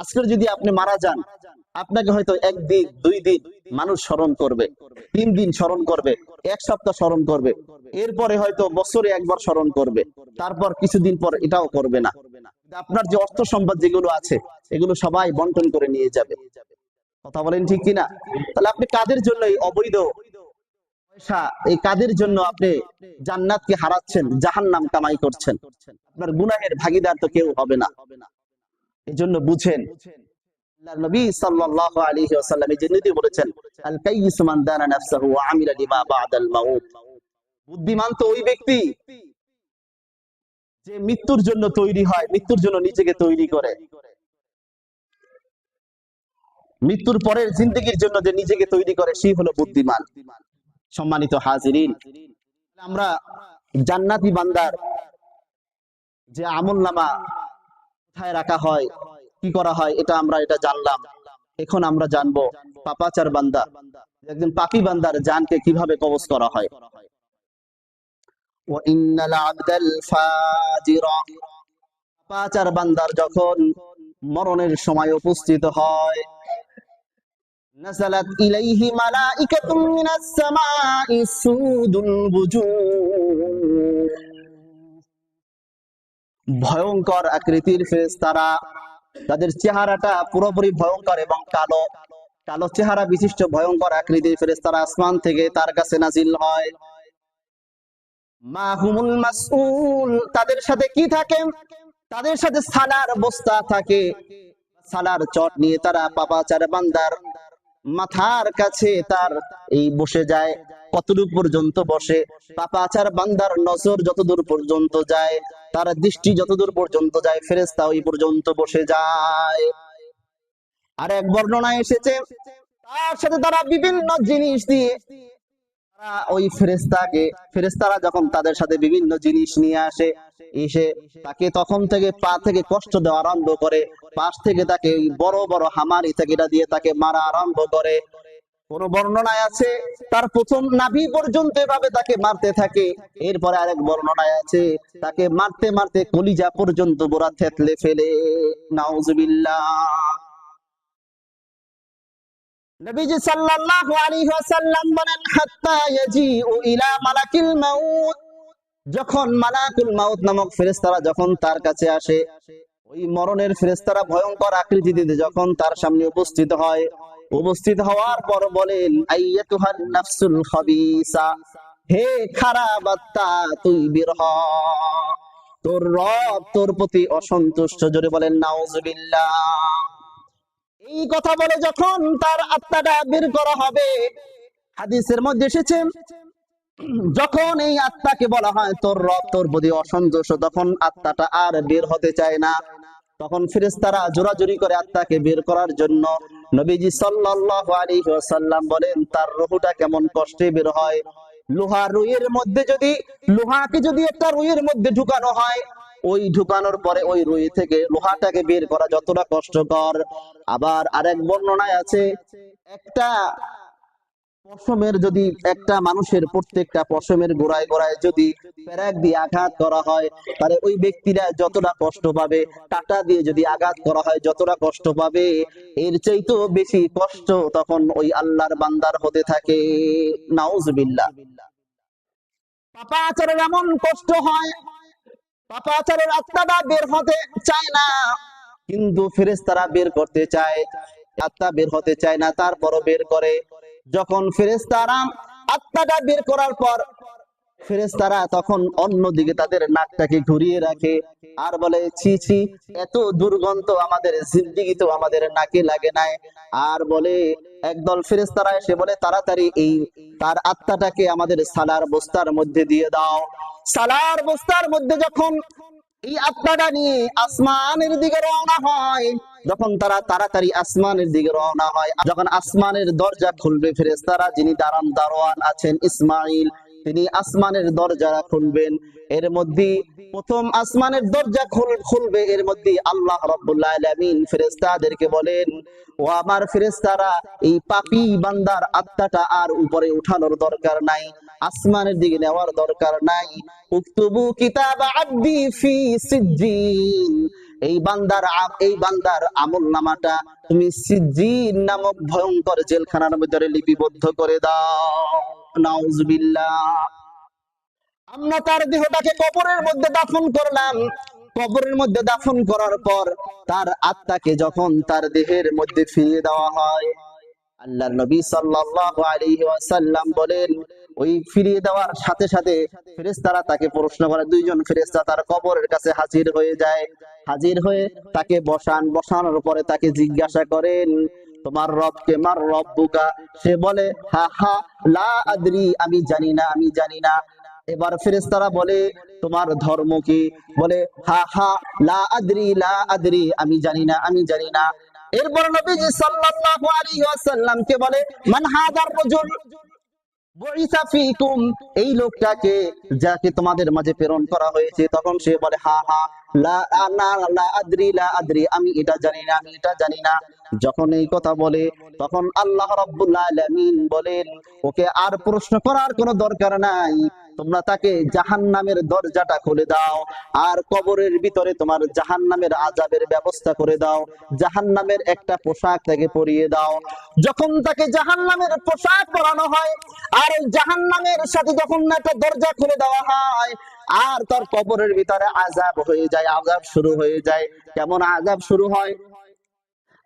আজকের যদি আপনি মারা যান, আপনাকে হয়তো একদিন, 2 দিন মানুষ স্মরণ করবে, 3 দিন স্মরণ করবে, 1 সপ্তাহ স্মরণ করবে, এরপরে হয়তো বছরে একবার স্মরণ করবে, তারপর কিছুদিন পর এটাও করবে না। আপনার যে অর্থ সম্পদ যেগুলো আছে, এগুলো সবাই বন্টন করে নিয়ে যাবে। কথা বলেন ঠিক কিনা? তাহলে আপনি কাদের জন্য এই অবৈধ পয়সা, এই কাদের জন্য আপনি জান্নাতকে হারাচ্ছেন, জাহান্নাম কামাই করছেন? আপনার গুনাহের ভাগীদার তো কেউ হবে না। এই জন্য বুঝেন, আল্লাহর নবী সাল্লাল্লাহু আলাইহি ওয়াসাল্লাম এই জন্যই বলেছেন, আল কাইয়িস মান দানা নাফসাহু ওয়া আমিলা লিমা বা'দাল মাউত। বুদ্ধিমান তো ওই ব্যক্তি যে মৃত্যুর জন্য তৈরি হয়, মৃত্যুর জন্য নিজেকে তৈরি করে, মৃত্যুর পরের জিন্দেগির জন্য যে নিজেকে তৈরি করে, সেই হলো বুদ্ধিমান। সম্মানিত হাজিরিন, আমরা জান্নাতি বান্দার যে আমলনামা কোথায় রাখা হয়, কি করা হয়, এটা জানলাম। এখন আমরা জানবো পাপাচার বান্দা, একজন পাপী বান্দার জানকে কিভাবে কবজ করা হয়। ওয়া ইন্নাল আবদাল ফাজিরা, পাপাচার বান্দার যখন মরণের সময় উপস্থিত হয়, নাযালাত ইলাইহি মালাইকাতুম মিনাস সামাই সুদুল বুজুহ, ভয়ঙ্কর আকৃতির ফেরেশতারা, তাদের চেহারাটা পুরোপুরি ভয়ঙ্কর এবং কালো, কালো চেহারা বিশিষ্ট ভয়ঙ্কর আকৃতির ফেরেশতারা আসমান থেকে তার কাছে নাজিল হয়। মাহুমুল মাসউল, তাদের সাথে কি থাকে? তাদের সাথে সালার বস্তা থাকে, সালার চট নিয়ে তারা পাপাচার বান্দার মাথার কাছে তার এই বসে যায়। কতদূর পর্যন্ত বসে? পাপাচার বান্দার নজর যতদূর পর্যন্ত যায়, তার দৃষ্টি যতদূর পর্যন্ত যায়, ফেরেশতা ওই পর্যন্ত বসে যায়। আর এক বর্ণনায় এসেছে, তার সাথে তারা বিভিন্ন জিনিস দিয়ে ওই ফেরেশতারা যখন তাদের সাথে বিভিন্ন জিনিস নিয়ে আসে, এসে তাকে তখন থেকে পা থেকে কষ্ট দেওয়া আরম্ভ করে, পাশ থেকে তাকে বড় বড় হামারি থেকে এটা দিয়ে তাকে মারা আরম্ভ করে। কোন বর্ণনায় আছে তার প্রথম নাভি পর্যন্ত এভাবে তাকে মারতে থাকে। এরপরে আরেক বর্ণনায় আছে তাকে মারতে মারতে কলিজা পর্যন্ত গোড়া থেতলে ফেলে। নাউজুবিল্লাহ। নবীজি সাল্লাল্লাহু আলাইহি ওয়াসাল্লাম বলেন, হাত্তা ইয়াজিউ ইলা মালাকিল মাউত, যখন মালাকুল মাউত নামক ফেরেশতারা যখন তার কাছে আসে, ওই মরণের ফেরেশতারা ভয়ঙ্কর আকৃতিতে যখন তার সামনে উপস্থিত হয়, উপস্থিত হওয়ার পর বলেন, আইয়াতুহান নাফসুল খাবিসা, হে খারাপ আত্মা, তুই বের হ। তোর রব তোর প্রতি অসন্তুষ্ট। জোরে বলেন নাউজুবিল্লাহ। এই কথা বলে যখন তার আত্মাটা বের করা হবে, হাদিসের মধ্যে এসেছে যখন এই আত্মাকে বলা হয় তোর রব তোর প্রতি অসন্তুষ্ট, তখন আত্মাটা আর বের হতে চায় না। তখন ফেরেশতারা জোরাজুরি করে আত্মাকে বের করার জন্য। নবীজি সাল্লাল্লাহু আলাইহি ওয়াসাল্লাম বলেন তার রূহটা কেমন কষ্টে বের হয়। লোহা রুইয়ের মধ্যে যদি, লোহাকে যদি একটা রুইয়ের মধ্যে ঢুকানো হয়, ওই ঢুকানোর পরে ওই রুই থেকে লোহাটাকে বের করা যতটা কষ্টকর। আবার আরেক বর্ণনায় আছে একটা পশমের যদি একটা মানুষের প্রত্যেকটা পশমের গোড়ায় গোড়ায় যদি পেরেক দিয়ে আঘাত করা হয়, তাহলে ওই ব্যক্তিরা যতটা কষ্ট পাবে, কাঁটা দিয়ে যদি আঘাত করা হয় যতটা কষ্ট পাবে, এর চাইতেও বেশি কষ্ট তখন ওই আল্লাহর বান্দার হতে থাকে। নাউজুবিল্লাহ। পাপাচারের এমন কষ্ট হয়, পাপাচারের আত্মাটা বের হতে চায় না, কিন্তু ফেরেশতারা বের করতে চায়। আত্মা বের হতে চায় না, তারপরও বের করে। যখন ফেরেশতারা আত্মাটা বের করার পর ফেরেশতারা তখন অন্যদিকে তাদের নাকটাকে ঘুরিয়ে রাখে আর বলে ছি ছি, এত দুর্গন্ধ আমাদের জিন্দেগিতেও আমাদের নাকে লাগে নাই। আর বলে একদল ফেরেশতারা এসে বলে তাড়াতাড়ি এই তার আত্মাটাকে আমাদের সালার বস্তার মধ্যে দিয়ে দাও। সালার বস্তার মধ্যে যখন এই আত্মাটা নিয়ে আসমানের দিকে রওনা হয়, যখন তারা তাড়াতাড়ি আসমানের দিকে রওনা হয়, যখন আসমানের দরজা খুলবে ফেরেশতারা, যিনি দারোয়ান আছেন ইসমাইল, তিনি আসমানের দরজা খুলবেন। এর মধ্যে প্রথম আসমানের দরজা খুলবে, এর মধ্যে আল্লাহ রাব্বুল আলামিন ফেরেশতাদেরকে বলেন, ও আমার ফেরেশতারা, এই পাপী বান্দার আত্মাটা আর উপরে উঠানোর দরকার নাই, আসমানের দিকে নেওয়ার দরকার নাই। উকতুবু কিতাব আব্দি ফি সিজ্জিন, এই বান্দার আমল নামাটা তুমি সিজ্জিন নামক ভয়ঙ্কর জেলখানার ভিতরে লিপিবদ্ধ করে দাও। নাউজুবিল্লাহ। আমরা তার দেহটাকে কবরের মধ্যে দাফন করলাম। কবরের মধ্যে দাফন করার পর তার আত্মাকে যখন তার দেহের মধ্যে ফিরিয়ে দেওয়া হয়, আল্লাহর নবী সাল্লাল্লাহু আলাইহি ওয়াসাল্লাম বলেন ওই ফিরিয়ে দেওয়ার সাথে সাথে ফেরেশতারা তাকে প্রশ্ন করে। দুইজন ফেরেশতা তার কবরের কাছে হাজির হয়ে যায়। হাজির হয়ে তাকে বসানোর পরে তাকে জিজ্ঞাসা করেন তোমার রবকে, মার রব্বুকা? সে বলে হা হা লা আদরি, আমি জানি না, আমি জানি না। এবার ফেরেশতারা বলে তোমার ধর্ম কি? বলে হা হা লা আদরি, লা আদরি, আমি জানি না, আমি জানি না। এরপর নবীজি সাল্লাল্লাহু আলাইহি ওয়াসাল্লামকে বলে মান হাদার রাজুল বুইসা ফীকুম, এই লোকটাকে যাকে তোমাদের মাঝে প্রেরণ করা হয়েছে। তখন সে বলে হা হা লা আদরি, লা আদরি, আমি এটা জানি না, আমি এটা জানি না। যখন এই কথা বলে তখন আল্লাহ রাব্বুল আলামিন বলেন ওকে আর প্রশ্ন করার কোনো দরকার নাই, তোমরা তাকে জাহান্নামের দরজাটা খুলে দাও আর কবরের ভিতরে তোমার জাহান্নামের আযাবের ব্যবস্থা করে দাও, জাহান্নামের একটা পোশাক তাকে পরিয়ে দাও। যখন তাকে জাহান্নামের পোশাক পরানো হয় আর জাহান্নামের সাথে যখন একটা দরজা খুলে দেওয়া হয়, আর তার কবরের ভিতরে আযাব হয়ে যায়, আযাব শুরু হয়ে যায়। কেমন আযাব শুরু হয়?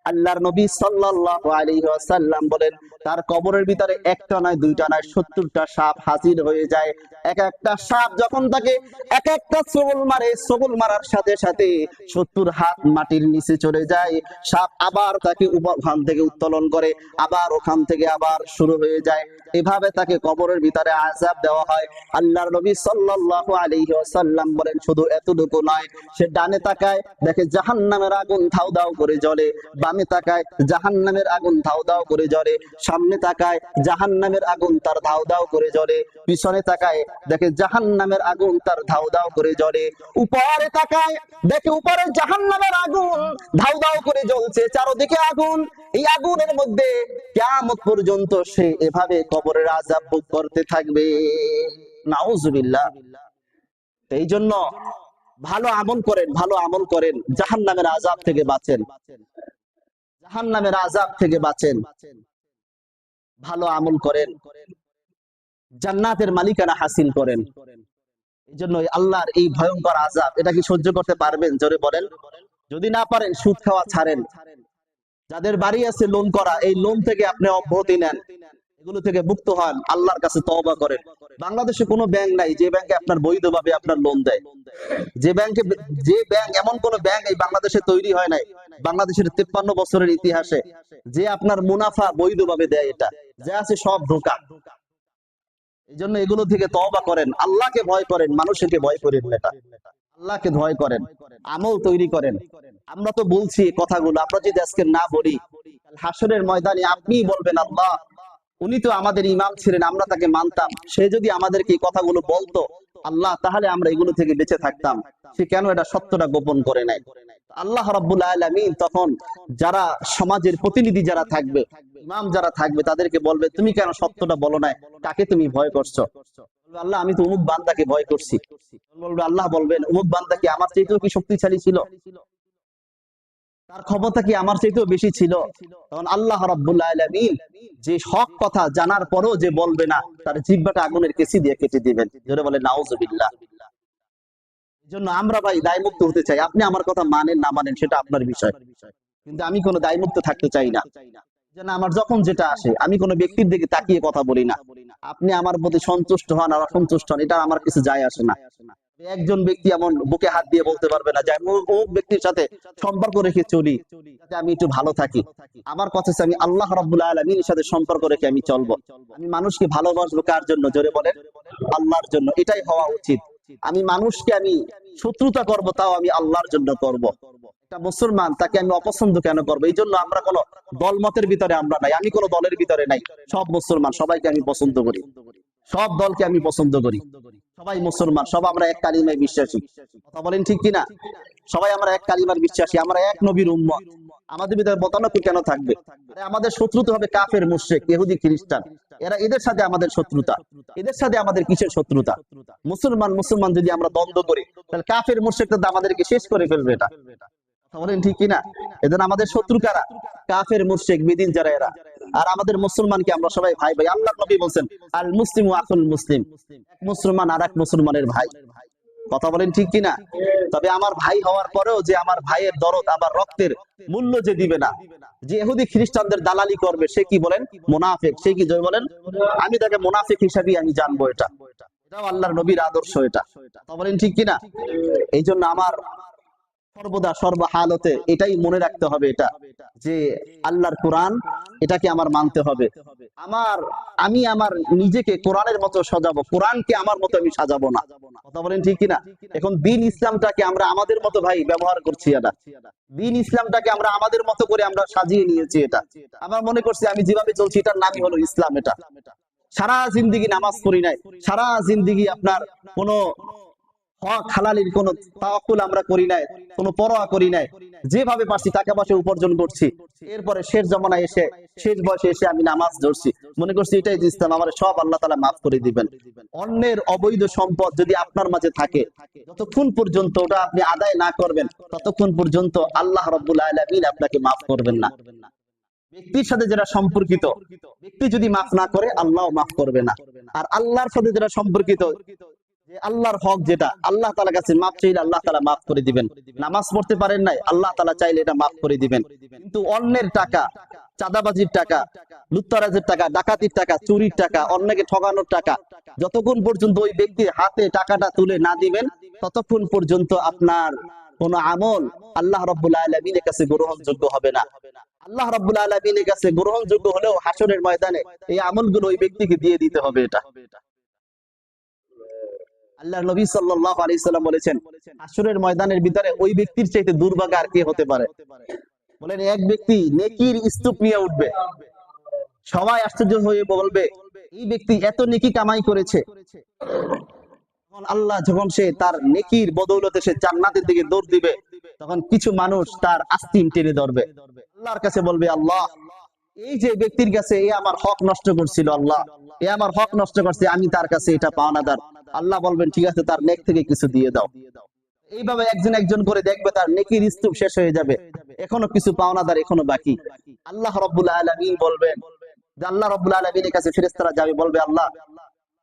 আল্লাহর নবী সাল্লাল্লাহু আলাইহি ওয়াসাল্লাম বলেন তার কবরের ভিতরে একটা নয়, দুইটা নয়, 70টা সাপ হাজির হয়ে যায়। এক একটা সাপ যখন তাকে এক একটা সবল মারে, সবল মারার সাথে সাথে 70 হাত মাটির নিচে চলে যায়। সাপ আবার তাকে ওখান থেকে উত্তোলন করে, আবার ওখান থেকে আবার শুরু হয়ে যায়। এভাবে তাকে কবরের ভিতরে আযাব দেওয়া হয়। আল্লাহর নবী সাল্লাল্লাহু আলাইহি ওয়াসাল্লাম বলেন শুধু এতটুকু নয়, সে ডানে তাকায় দেখে জাহান্নামের আগুন ধাউ ধাউ করে জ্বলে, বামে তাকায় জাহান্নামের আগুন ধাউ ধাউ করে জ্বলে, সামনে তাকায় জাহান্নামের আগুন তার ধাউ ধাউ করে জ্বলে, পিছনে তাকায় দেখে জাহান্নামের আগুন তার ধাউ ধাউ করে জ্বলে, উপরে তাকায় দেখে উপরে জাহান্নামের আগুন ধাউ ধাউ করে জ্বলছে, চারদিকে আগুন। এই আগুনের মধ্যে কিয়ামত পর্যন্ত সে এভাবে কবরের আযাব ভোগ করতে থাকবে। নাউজুবিল্লাহ। এই জন্য ভালো আমল করেন, ভালো আমল করেন, জাহান্নামের আযাব থেকে বাঁচেন, জাহান্নামের আযাব থেকে বাঁচেন। ভালো আমল করেন, জান্নাতের মালিকানা হাসিল করেন। এই জন্য আল্লাহর এই ভয়ঙ্কর আযাব, এটা কি সহ্য করতে পারবেন? জোরে বলেন। যদি না পারেন সুদ খাওয়া ছাড়েন। যাদের বাড়ি আছে লোন করা, এই লোন থেকে আপনি অব্যাহতি নেন। এগুলো থেকে মুক্ত হন, আল্লাহর কাছে তওবা করেন। বাংলাদেশে কোনো ব্যাংক নাই যে ব্যাংকে আপনার বৈধভাবে আপনার লোন দেয়। যে ব্যাংকে, যে ব্যাংক, এমন কোন ব্যাংক এই বাংলাদেশে তৈরি হয় নাই বাংলাদেশের 53 বছরের ইতিহাসে যে আপনার মুনাফা বৈধভাবে দেয়। এটা যা আছে সব ধোঁকা। এই জন্য এগুলো থেকে তওবা করেন, আল্লাহকে ভয় করেন, মানুষকে ভয় করেন না। এটা আল্লাহকে ভয় করেন, আমল তৈরি করেন। আমরা তো বলছি কথাগুলো, আমরা যদি আজকে না বলি, হাসরের ময়দানে আপনিই বলবেন আল্লাহ, উনি তো আমাদের ইমাম ছিলেন, আমরা তাকে মানতাম, সে যদি আমাদেরকে এই কথাগুলো বলতো আল্লাহ, তাহলে আমরা এগুলো থেকে বেঁচে থাকতাম। সে কেন এটা সত্যটা গোপন করে নাই? আল্লাহ রাব্বুল আলামিন তখন যারা সমাজের প্রতিনিধি যারা থাকবে, ইমাম যারা থাকবে, তাদেরকে বলবে তুমি কেন সত্যটা বলো না, কাকে তুমি ভয় করছো? আল্লাহ আমি তো অমুক বান্দাকে ভয় করছি। বলবে, আল্লাহ বলবেন অমুক বান্দা কি আমার চাইতেও কি শক্তিশালী ছিল? তার ক্ষমতা কি আমার চাইতেও বেশি ছিল? তখন আল্লাহ রাব্বুল আলামিন যে হক কথা জানার পরেও যে বলবে না, তার জিহ্বাটা আগুনের কেসি দিয়ে কেটে দিবেন। জোরে বলে নাউজুবিল্লাহ। এজন্য আমরা ভাই দায়মুক্ত হতে চাই। আপনি আমার কথা মানেন না মানেন সেটা আপনার বিষয়, কিন্তু আমি কোনো দায়মুক্ত থাকতে চাই না। যেন আমার যখন যেটা আসে আমি কোনো ব্যক্তির দিকে তাকিয়ে কথা বলি না। আপনি আমার প্রতি সন্তুষ্ট হন আর অসন্তুষ্ট হন, এটা আমার কিছু যায় আসে না। একজন ব্যক্তি এমন বুকে হাত দিয়ে বলতে পারবে না যে আমি অমুক ব্যক্তির সাথে সম্পর্ক রেখে চলি যাতে আমি একটু ভালো থাকি। আমার কথা হচ্ছে আমি আল্লাহ রাব্বুল আলামিনের সাথে সম্পর্ক রেখে আমি চলবো। আমি মানুষকে ভালোবাসবো কার জন্য? জোরে বলেন, আল্লাহর জন্য। এটাই হওয়া উচিত। আমি মানুষকে আমি শত্রুতা করব, তাও আমি আল্লাহর জন্য করব। একটা মুসলমান, তাকে আমি অপছন্দ কেন করবো? এই জন্য আমরা কোনো দলমতের ভিতরে আমরা নাই, আমি কোনো দলের ভিতরে নাই। সব মুসলমান, সবাইকে আমি পছন্দ করি, সব দলকে আমি পছন্দ করি। সবাই মুসলমান, সব আমরা এক কালিমায় বিশ্বাসী। কথা বলেন ঠিক কিনা? সবাই আমরা এক কালিমার বিশ্বাসী, আমরা এক নবীর উম্মত। আমাদের ভিতরে মতানৈক্য কেন থাকবে? আমাদের শত্রুতা হবে কাফের, মুশরিক, ইহুদি, খ্রিস্টান। এদের সাথে আমাদের শত্রুতা। এদের সাথে আমাদের কিসের শত্রুতা? মুসলমান মুসলমান যদি আমরা দ্বন্দ্ব করি, তাহলে কাফের মুশরিকরা আমাদেরকে শেষ করে ফেলবে। এটা কথা বলেন ঠিক কিনা? এদের আমাদের শত্রু কারা? কাফের, মুশরিক, বিদিন যারা এরা। আর আমাদের মুসলমানকে আমরা সবাই ভাই ভাই। আল্লাহর নবী বলেন আল মুসলিমু আখুল মুসলিম, এক মুসলমান আর এক মুসলমানের ভাই। কথা বলেন ঠিক কিনা? তবে আমার ভাই হওয়ার পরেও যে আমার ভাইয়ের দরদ, আবার রক্তের মূল্য যে দিবে না, যে ইহুদি খ্রিস্টানদের দালালি করবে, সে কি বলেন? মুনাফিক। সে কি জয় বলেন? আমি তাকে মুনাফিক হিসাবেই আমি জানবো। এটাও আল্লাহর নবীর আদর্শ। এটা কথা বলেন ঠিক কিনা? এই জন্য আমার সর্বদা সর্বহালতে এটাই মনে রাখতে হবে, এটা যে আল্লাহর কোরআন, এটাকে আমার মানতে হবে। আমি আমার নিজেকে কোরআনের মতো সাজাবো, কোরআনকে আমার মতো আমি সাজাবো না। কথা বলেন ঠিক কিনা? এখন দিন ইসলামটাকে আমরা আমাদের মতো ভাই ব্যবহার করছি। এটা দিন ইসলামটাকে আমরা আমাদের মতো করে আমরা সাজিয়ে নিয়েছি। এটা আমার মনে করছি আমি যেভাবে চলছি এটার নামই হলো ইসলাম। এটা সারা জিন্দেগি নামাজ পড়ি নাই, সারা জিন্দেগি আপনার কোনো হক হালালির কোনো তাওয়াক্কুল আমরা করি নাই, কোনো পরোয়া করি নাই, যেভাবে পারছি টাকা পয়সা উপার্জন করছি। এরপরে শেষ জমানায় এসে, শেষ বয়সে এসে আমি নামাজ ধরছি, মনে করছি এটাই ইসলাম, আমার সব আল্লাহ তাআলা মাফ করে দিবেন। অন্যের অবৈধ সম্পদ যদি আপনার মাঝে থাকে, যতক্ষণ পর্যন্ত ওটা আপনি আদায় না করবেন, ততক্ষণ পর্যন্ত আল্লাহ রাব্বুল আলামিন আপনাকে মাফ করবেন না। ব্যক্তির সাথে যারা সম্পর্কিত, ব্যক্তি যদি মাফ না করে, আল্লাহ মাফ করবে না। আর আল্লাহর সাথে যারা সম্পর্কিত, যে আল্লাহর হক যেটা, আল্লাহ তাআলার কাছে মাফ চাইলে আল্লাহ তাআলা মাফ করে দিবেন। নামাজ পড়তে পারেন নাই, আল্লাহ তাআলা চাইলে এটা মাফ করে দিবেন। কিন্তু অন্যের টাকা, চাঁদাবাজির টাকা, লুটতরাজের টাকা, ডাকাতির টাকা, চুরির টাকা, অন্যকে ঠকানোর টাকা, যতক্ষণ পর্যন্ত ওই ব্যক্তির হাতে টাকাটা তুলে না দিবেন, ততক্ষণ পর্যন্ত আপনার কোন আমল আল্লাহ রাব্বুল আলামিনের কাছে গ্রহণযোগ্য হবে না। আল্লাহ রাব্বুল আলামিনের কাছে গ্রহণযোগ্য হলেও হাসরের ময়দানে এই আমলগুলো ওই ব্যক্তিকে দিয়ে দিতে হবে। এটা আল্লাহর নবী সাল্লাল্লাহু আলাইহি সাল্লাম বলেছেন, হাসরের ময়দানের ভিতরে ওই ব্যক্তির চাইতে দুর্ভাগা আর কে হতে পারে? বলেন, এক ব্যক্তি নেকির স্তূপ নিয়ে উঠবে, সবাই আশ্চর্য হয়ে বলবে এই ব্যক্তি এত নেকি কামাই করেছে। আল্লাহ যখন সে তার নেকির বদৌলতে সে জান্নাতের দিকে দৌড় দিবে, তখন কিছু মানুষ তার আস্তিন টেনে ধরবে, আল্লাহর কাছে বলবে, আল্লাহ এই যে ব্যক্তির কাছে এ আমার হক নষ্ট করছিল, আল্লাহ এ আমার হক নষ্ট করছে, আমি তার কাছে এটা পাওনাদার। আল্লাহ বলবেন, ঠিক আছে, তার নেক থেকে কিছু দিয়ে দাও। এইভাবে একজন একজন করে দেখবে তার নেকির স্তূপ শেষ হয়ে যাবে, এখনো কিছু পাওনাদার এখনো বাকি। আল্লাহ রাব্বুল আলামিন বলবেন যে, আল্লাহ রাব্বুল আলামিনের কাছে ফেরেশতারা যাবে, বলবে, আল্লাহ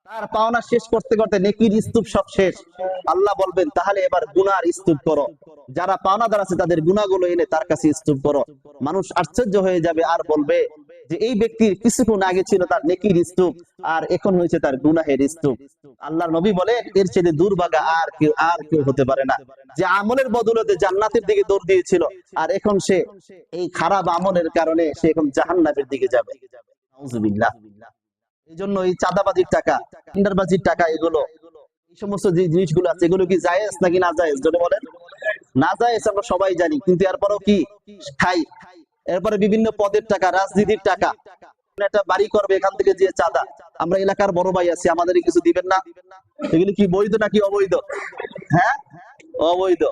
তার পাওনা শেষ করতে করতে নেকির স্তূপ সব শেষ। আল্লাহ বলবেন, তাহলে এবার গুনার স্তূপ করো, যারা পাওনাদার আছে তাদের গুনাহগুলো এনে তার কাছে স্তূপ করো। মানুষ আশ্চর্য হয়ে যাবে আর বলবে, যে এই ব্যক্তির কিছুক্ষণ আগে ছিল তার নেকির স্তূপ, আর এখন হয়েছে তার গুনাহের স্তূপ। আল্লাহর নবী বলেন এর চেয়ে দুর্ভাগা আর কেউ হতে পারে না, যে আমলের বদলতে জান্নাতের দিকে দৌড় দিয়েছিল, আর এখন সে এই খারাপ আমলের কারণে সে এখন জাহান্নামের দিকে যাবে। নাউজুবিল্লাহ। এই জন্য এই চাঁদাবাজির টাকা, টেন্ডারবাজির টাকা, এগুলো এই সমস্ত যে জিনিসগুলো আছে এগুলো কি জায়েজ নাকি না জায়েজ? যদি বলেন না জায়েজ, আমরা সবাই জানি, কিন্তু এরপরেও কি খাই। এরপরে বিভিন্ন পদের টাকা, রাজনীতির টাকা, একটা বাড়ি করবে এখান থেকে যে চাঁদা, আমরা এলাকার বড় ভাই আছি, আমাদের কিছু দিবেন না, এগুলো কি বৈধ নাকি অবৈধ? হ্যাঁ, অবৈধ।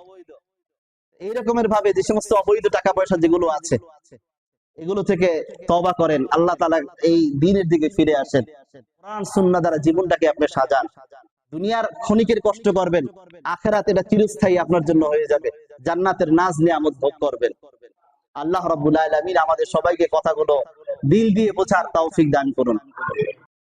এই রকমের ভাবে যে সমস্ত অবৈধ টাকা পয়সা যেগুলো আছে, এগুলো থেকে তওবা করেন, আল্লাহ তাআলা এই দ্বীনের দিকে ফিরে আসেন, কোরআন সুন্নাহ দ্বারা জীবনটাকে আপনি সাজান। দুনিয়ার ক্ষণিকের কষ্ট করবেন, আখিরাত এটা চিরস্থায়ী আপনার জন্য হয়ে যাবে, জান্নাতের নাজ নিয়ামত ভোগ করবেন। আল্লাহ রাব্বুল আলামিন আমাদের সবাইকে কথাগুলো দিল দিয়ে বোঝার তৌফিক দান করুন।